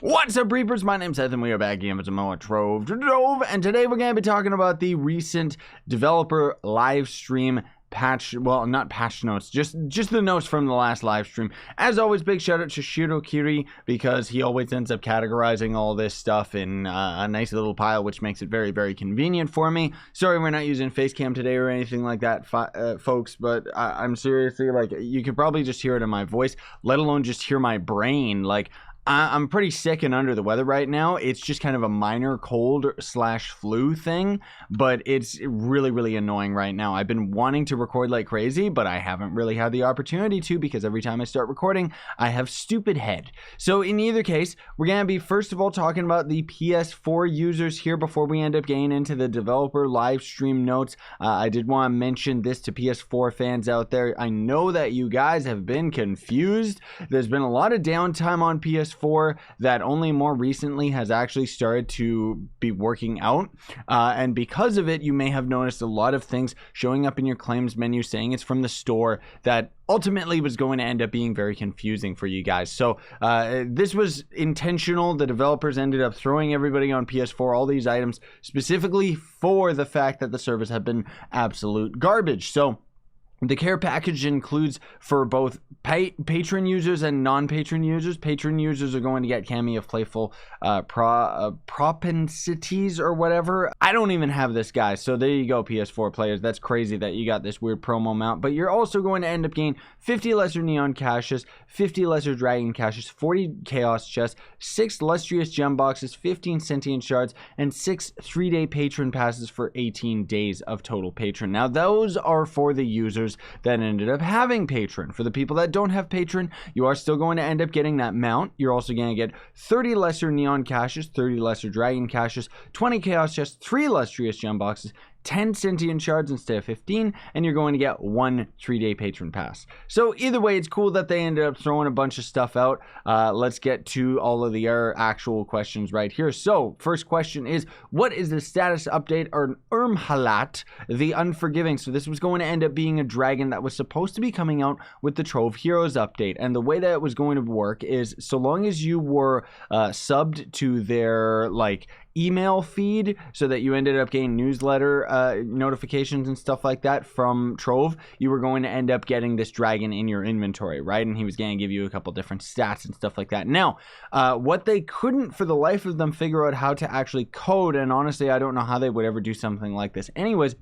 What's up, Reapers? My name's Seth, and we are back again with some more Trove, and today we're going to be talking about the recent developer live stream patch, well, not patch notes, just the notes from the last live stream. As always, big shout out to Shirokiri, because he always ends up categorizing all this stuff in a nice little pile, which makes it very, very convenient for me. Sorry we're not using Facecam today or anything like that, folks, but I'm seriously, like, you could probably just hear it in my voice, let alone just hear my brain. Like, I'm pretty sick and under the weather right now. It's just kind of a minor cold slash flu thing, but it's really, really annoying right now. I've been wanting to record like crazy, but I haven't really had the opportunity to, because every time I start recording, I have stupid head. So in either case, we're going to be first of all talking about the PS4 users here before we end up getting into the developer live stream notes. I did want to mention this to PS4 fans out there. I know that you guys have been confused. There's been a lot of downtime on PS4 that only more recently has actually started to be working out, and because of it, you may have noticed a lot of things showing up in your claims menu saying it's from the store that ultimately was going to end up being very confusing for you guys. So this was intentional. The developers ended up throwing everybody on PS4 all these items specifically for the fact that the servers have been absolute garbage. So the care package includes for both patron users and non-patron users. Patron users are going to get Cami of Playful Propensities or whatever. I don't even have this, guys. So there you go, PS4 players. That's crazy that you got this weird promo mount. But you're also going to end up getting 50 lesser Neon Caches, 50 lesser Dragon Caches, 40 Chaos Chests, 6 Lustrous Gem Boxes, 15 Sentient Shards, and 6 3-day Patron Passes for 18 days of total Patron. Now, those are for the users that ended up having Patron. For the people that don't have Patron, you are still going to end up getting that mount. You're also going to get 30 lesser Neon Caches, 30 lesser Dragon Caches, 20 Chaos Chests, 3 Lustrous Gem Boxes, 10 Sentient Shards instead of 15, and you're going to get 1 3-day Patron Pass. So either way, it's cool that they ended up throwing a bunch of stuff out. Let's get to all of the actual questions right here. So first question is, what is the status update on Ermhalat, the Unforgiving? So this was going to end up being a dragon that was supposed to be coming out with the Trove Heroes update, and the way that it was going to work is, so long as you were subbed to their email feed, so that you ended up getting newsletter notifications and stuff like that from Trove, you were going to end up getting this dragon in your inventory, right? And he was going to give you a couple different stats and stuff like that. Now, what they couldn't for the life of them figure out how to actually code, and honestly, I don't know how they would ever do something like this anyways,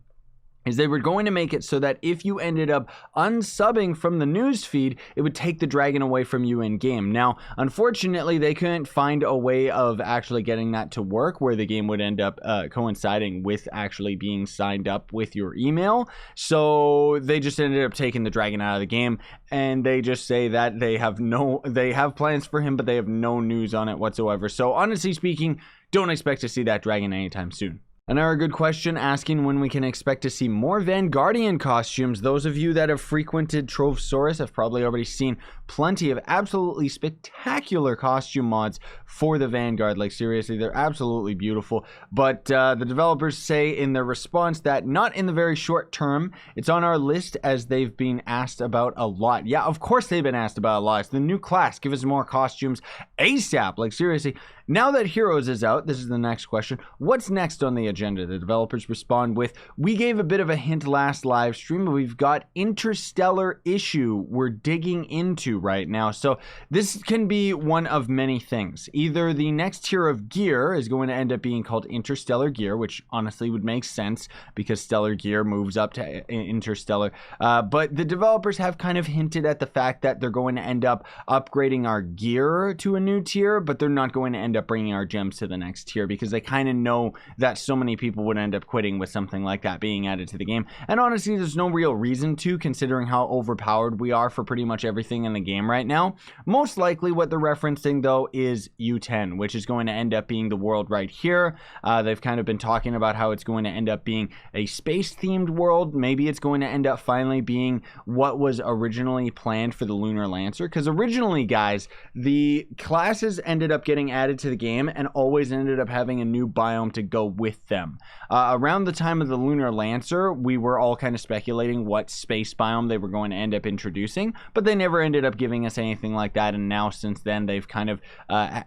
is they were going to make it so that if you ended up unsubbing from the news feed, it would take the dragon away from you in game. Now, unfortunately, they couldn't find a way of actually getting that to work where the game would end up coinciding with actually being signed up with your email. So they just ended up taking the dragon out of the game, and they just say that they have plans for him, but they have no news on it whatsoever. So honestly speaking, don't expect to see that dragon anytime soon. Another good question asking when we can expect to see more Vanguardian costumes. Those of you that have frequented Trovesaurus have probably already seen plenty of absolutely spectacular costume mods for the Vanguard. Like, seriously, they're absolutely beautiful. But the developers say in their response that not in the very short term. It's on our list as they've been asked about a lot. Yeah, of course they've been asked about a lot. It's the new class. Give us more costumes ASAP. Like, seriously. Now that Heroes is out, this is the next question. What's next on the agenda? The developers respond with, we gave a bit of a hint last live stream, but we've got Interstellar issue we're digging into right now. So this can be one of many things. Either the next tier of gear is going to end up being called Interstellar Gear, which honestly would make sense because Stellar Gear moves up to Interstellar. But the developers have kind of hinted at the fact that they're going to end up upgrading our gear to a new tier, but they're not going to end up bringing our gems to the next tier because they kind of know that so many people would end up quitting with something like that being added to the game. And honestly, there's no real reason to, considering how overpowered we are for pretty much everything in the game right now. Most likely what they're referencing though is U10, which is going to end up being the world right here. They've kind of been talking about how it's going to end up being a space themed world. Maybe it's going to end up finally being what was originally planned for the Lunar Lancer, because originally, guys, the classes ended up getting added to the game and always ended up having a new biome to go with them. them. Around the time of the Lunar Lancer, we were all kind of speculating what space biome they were going to end up introducing, but they never ended up giving us anything like that. And now since then, they've kind of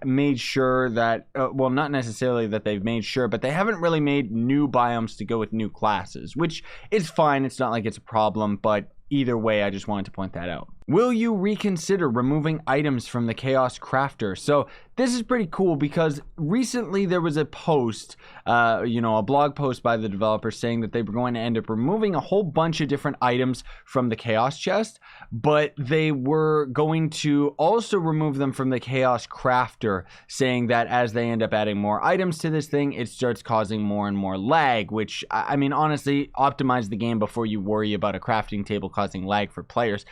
made sure that, well, not necessarily that they've made sure, but they haven't really made new biomes to go with new classes, which is fine. It's not like it's a problem, but either way, I just wanted to point that out. Will you reconsider removing items from the Chaos Crafter? So this is pretty cool because recently there was a post, a blog post by the developer saying that they were going to end up removing a whole bunch of different items from the Chaos Chest, but they were going to also remove them from the Chaos Crafter, saying that as they end up adding more items to this thing, it starts causing more and more lag, which, I mean, honestly, optimize the game before you worry about a crafting table causing lag for players.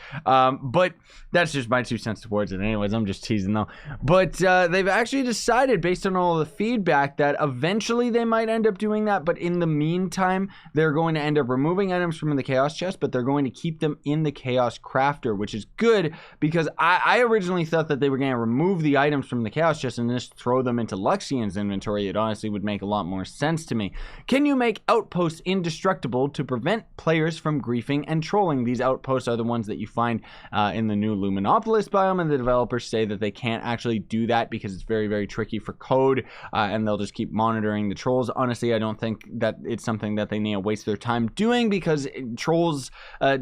But that's just my 2 cents towards it anyways. I'm just teasing though. But they've actually decided, based on all the feedback, that eventually they might end up doing that. But in the meantime, they're going to end up removing items from the Chaos Chest, but they're going to keep them in the Chaos Crafter, which is good because I originally thought that they were going to remove the items from the Chaos Chest and just throw them into Luxian's inventory. It honestly would make a lot more sense to me. Can you make outposts indestructible to prevent players from griefing and trolling? These outposts are the ones that you find in the new Luminopolis biome, and the developers say that they can't actually do that because it's very, very tricky for code, and they'll just keep monitoring the trolls. Honestly, I don't think that it's something that they need to waste their time doing because trolls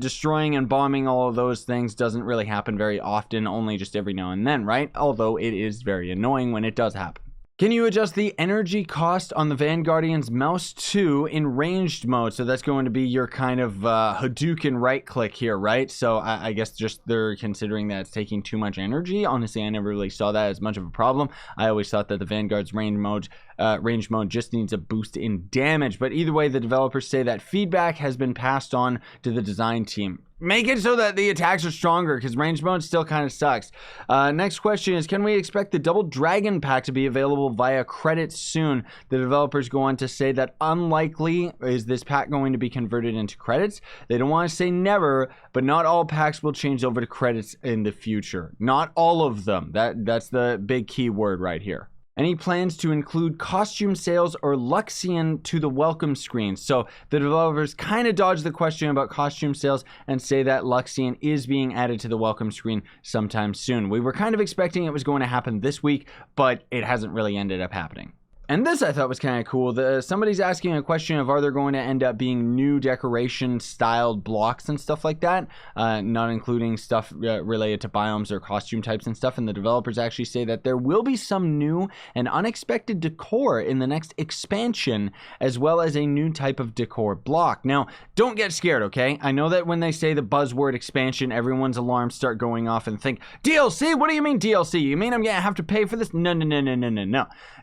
destroying and bombing all of those things doesn't really happen very often, only just every now and then, right? Although it is very annoying when it does happen. Can you adjust the energy cost on the Vanguardian's mouse 2 in ranged mode? So that's going to be your kind of Hadouken right click here, right? So I guess just they're considering that it's taking too much energy. Honestly, I never really saw that as much of a problem. I always thought that the Vanguard's range mode just needs a boost in damage. But either way, the developers say that feedback has been passed on to the design team. Make it so that the attacks are stronger because range mode still kind of sucks. Next question is, can we expect the Double Dragon pack to be available via credits soon? The developers go on to say that unlikely is this pack going to be converted into credits. They don't want to say never, but not all packs will change over to credits in the future. Not all of them. That's the big key word right here. Any plans to include costume sales or Luxian to the welcome screen? So the developers kind of dodge the question about costume sales and say that Luxian is being added to the welcome screen sometime soon. We were kind of expecting it was going to happen this week, but it hasn't really ended up happening. And this I thought was kind of cool. Somebody's asking a question of are there going to end up being new decoration styled blocks and stuff like that, not including stuff related to biomes or costume types and stuff. And the developers actually say that there will be some new and unexpected decor in the next expansion, as well as a new type of decor block. Now, don't get scared, okay? I know that when they say the buzzword expansion, everyone's alarms start going off and think, DLC? What do you mean DLC? You mean I'm going to have to pay for this? No.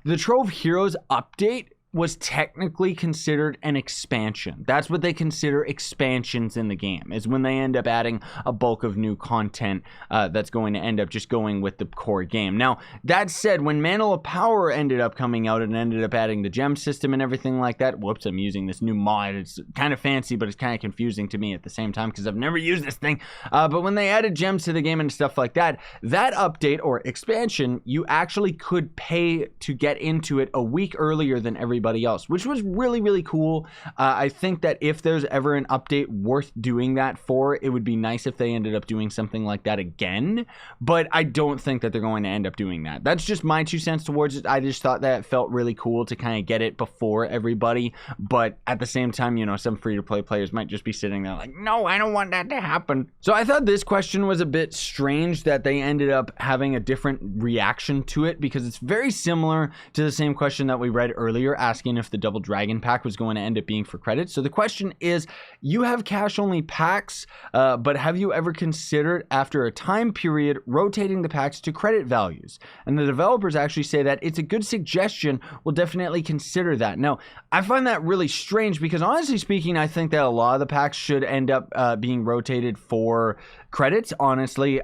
The Trove Heroes update was technically considered an expansion. That's what they consider expansions in the game, is when they end up adding a bulk of new content that's going to end up just going with the core game. Now, that said, when Mantle of Power ended up coming out and ended up adding the gem system and everything like that, whoops, I'm using this new mod. It's kind of fancy, but it's kind of confusing to me at the same time because I've never used this thing. But when they added gems to the game and stuff like that, that update or expansion, you actually could pay to get into it a week earlier than everybody else, which was really, really cool. I think that if there's ever an update worth doing that for, it would be nice if they ended up doing something like that again, but I don't think that they're going to end up doing that. That's just my 2 cents towards it. I just thought that it felt really cool to kind of get it before everybody, but at the same time, you know, some free-to-play players might just be sitting there like, no, I don't want that to happen. So I thought this question was a bit strange that they ended up having a different reaction to it, because it's very similar to the same question that we read earlier, asking if the Double Dragon pack was going to end up being for credits. So the question is, you have cash only packs, but have you ever considered after a time period rotating the packs to credit values? And the developers actually say that it's a good suggestion. We'll definitely consider that. Now, I find that really strange because honestly speaking, I think that a lot of the packs should end up being rotated for credits. Honestly,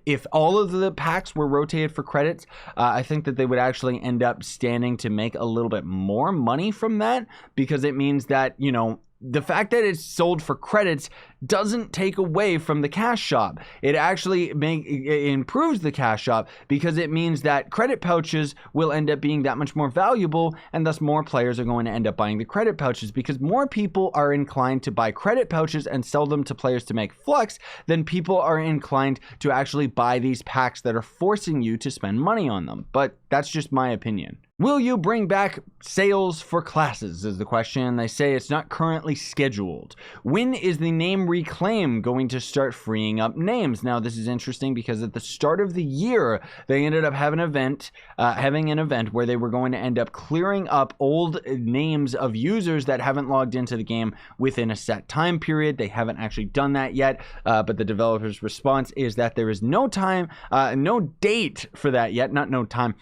if all of the packs were rotated for credits, I think that they would actually end up standing to make a little bit more money from that, because it means that, you know, the fact that it's sold for credits doesn't take away from the cash shop. It actually improves the cash shop because it means that credit pouches will end up being that much more valuable, and thus more players are going to end up buying the credit pouches because more people are inclined to buy credit pouches and sell them to players to make flux than people are inclined to actually buy these packs that are forcing you to spend money on them. But that's just my opinion. Will you bring back sales for classes is the question. They say it's not currently scheduled. When is the name reclaim going to start freeing up names? Now, this is interesting because at the start of the year, they ended up having an event where they were going to end up clearing up old names of users that haven't logged into the game within a set time period. They haven't actually done that yet, but the developer's response is that there is no time, no date for that yet, not no time.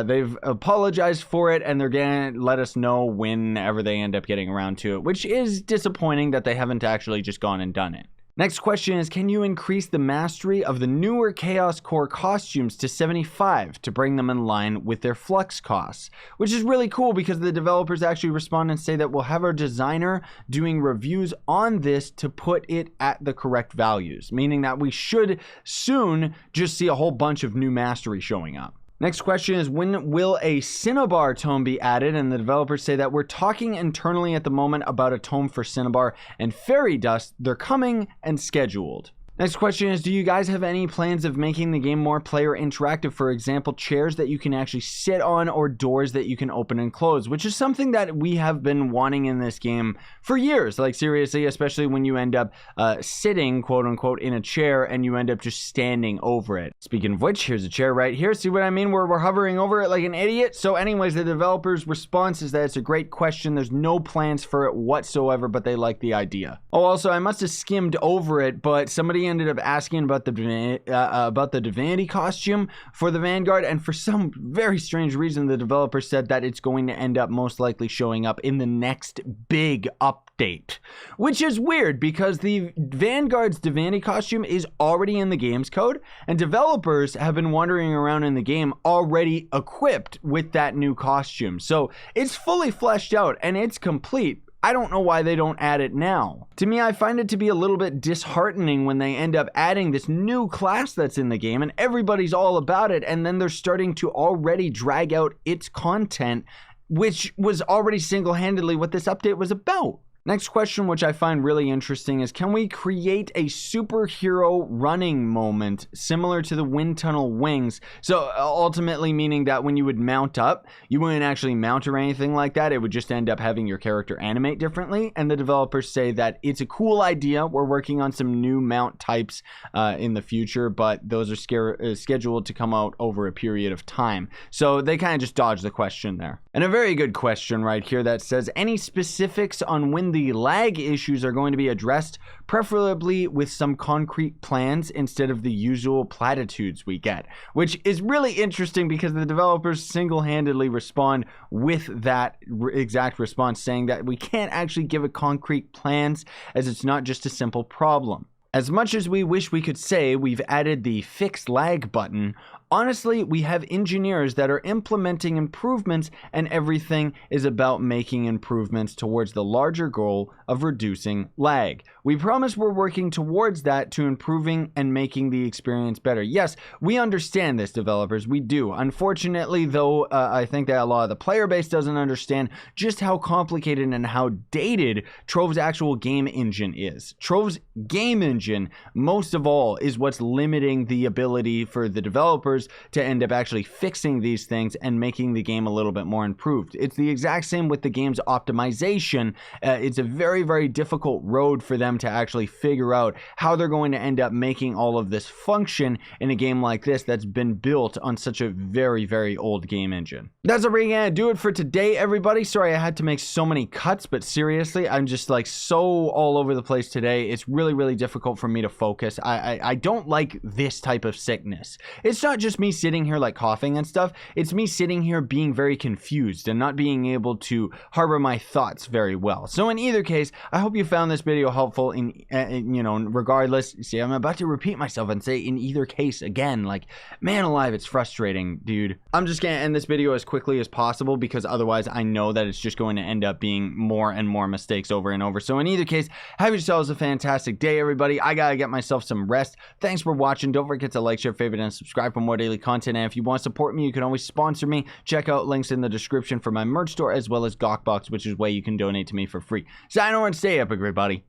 They've apologized for it, and they're gonna let us know whenever they end up getting around to it, which is disappointing that they haven't actually just gone and done it. Next question is, can you increase the mastery of the newer Chaos Core costumes to 75 to bring them in line with their flux costs? Which is really cool because the developers actually respond and say that we'll have our designer doing reviews on this to put it at the correct values, meaning that we should soon just see a whole bunch of new mastery showing up. Next question is, when will a Cinnabar tome be added? And the developers say that we're talking internally at the moment about a tome for Cinnabar and Fairy Dust. They're coming and scheduled. Next question is, do you guys have any plans of making the game more player interactive? For example, chairs that you can actually sit on or doors that you can open and close, which is something that we have been wanting in this game for years. Like, seriously, especially when you end up sitting, quote unquote, in a chair and you end up just standing over it. Speaking of which, here's a chair right here. See what I mean? We're hovering over it like an idiot. So anyways, the developer's response is that it's a great question. There's no plans for it whatsoever, but they like the idea. Oh, also, I must have skimmed over it, but somebody ended up asking about the Divinity Costume for the Vanguard, and for some very strange reason, the developer said that it's going to end up most likely showing up in the next big update, which is weird because the Vanguards Divinity Costume is already in the game's code, and developers have been wandering around in the game already equipped with that new costume. So it's fully fleshed out and it's complete. I don't know why they don't add it now. To me, I find it to be a little bit disheartening when they end up adding this new class that's in the game and everybody's all about it, and then they're starting to already drag out its content, which was already single-handedly what this update was about. Next question, which I find really interesting, is can we create a superhero running moment similar to the wind tunnel wings? So ultimately meaning that when you would mount up, you wouldn't actually mount or anything like that. It would just end up having your character animate differently. And the developers say that it's a cool idea. We're working on some new mount types in the future, but those are scheduled to come out over a period of time. So they kind of just dodged the question there. And a very good question right here that says, any specifics on when the lag issues are going to be addressed, preferably with some concrete plans instead of the usual platitudes we get, which is really interesting because the developers single-handedly respond with that exact response, saying that we can't actually give a concrete plans as it's not just a simple problem. As much as we wish we could say we've added the fix lag button, honestly, we have engineers that are implementing improvements, and everything is about making improvements towards the larger goal of reducing lag. We promise we're working towards that, to improving and making the experience better. Yes, we understand this, developers, we do. Unfortunately, though, I think that a lot of the player base doesn't understand just how complicated and how dated Trove's actual game engine is. Trove's game engine, most of all, is what's limiting the ability for the developers to end up actually fixing these things and making the game a little bit more improved. It's the exact same with the game's optimization. It's a very, very difficult road for them to actually figure out how they're going to end up making all of this function in a game like this that's been built on such a very, very old game engine. That's what we're gonna do it for today, everybody. Sorry I had to make so many cuts, but seriously, I'm just like so all over the place today. It's really, really difficult for me to focus. I don't like this type of sickness. It's not just just me sitting here like coughing and stuff. It's me sitting here being very confused and not being able to harbor my thoughts very well. So in either case, I hope you found this video helpful regardless. See, I'm about to repeat myself and say in either case again. Like, man alive, it's frustrating, dude. I'm just gonna end this video as quickly as possible because otherwise I know that it's just going to end up being more and more mistakes over and over. So in either case, have yourselves a fantastic day, everybody. I gotta get myself some rest. Thanks for watching. Don't forget to like, share, favorite, and subscribe for more daily content. And if you want to support me, you can always sponsor me. Check out links in the description for my merch store as well as Gawkbox, which is where you can donate to me for free. Sign over and stay epic, everybody.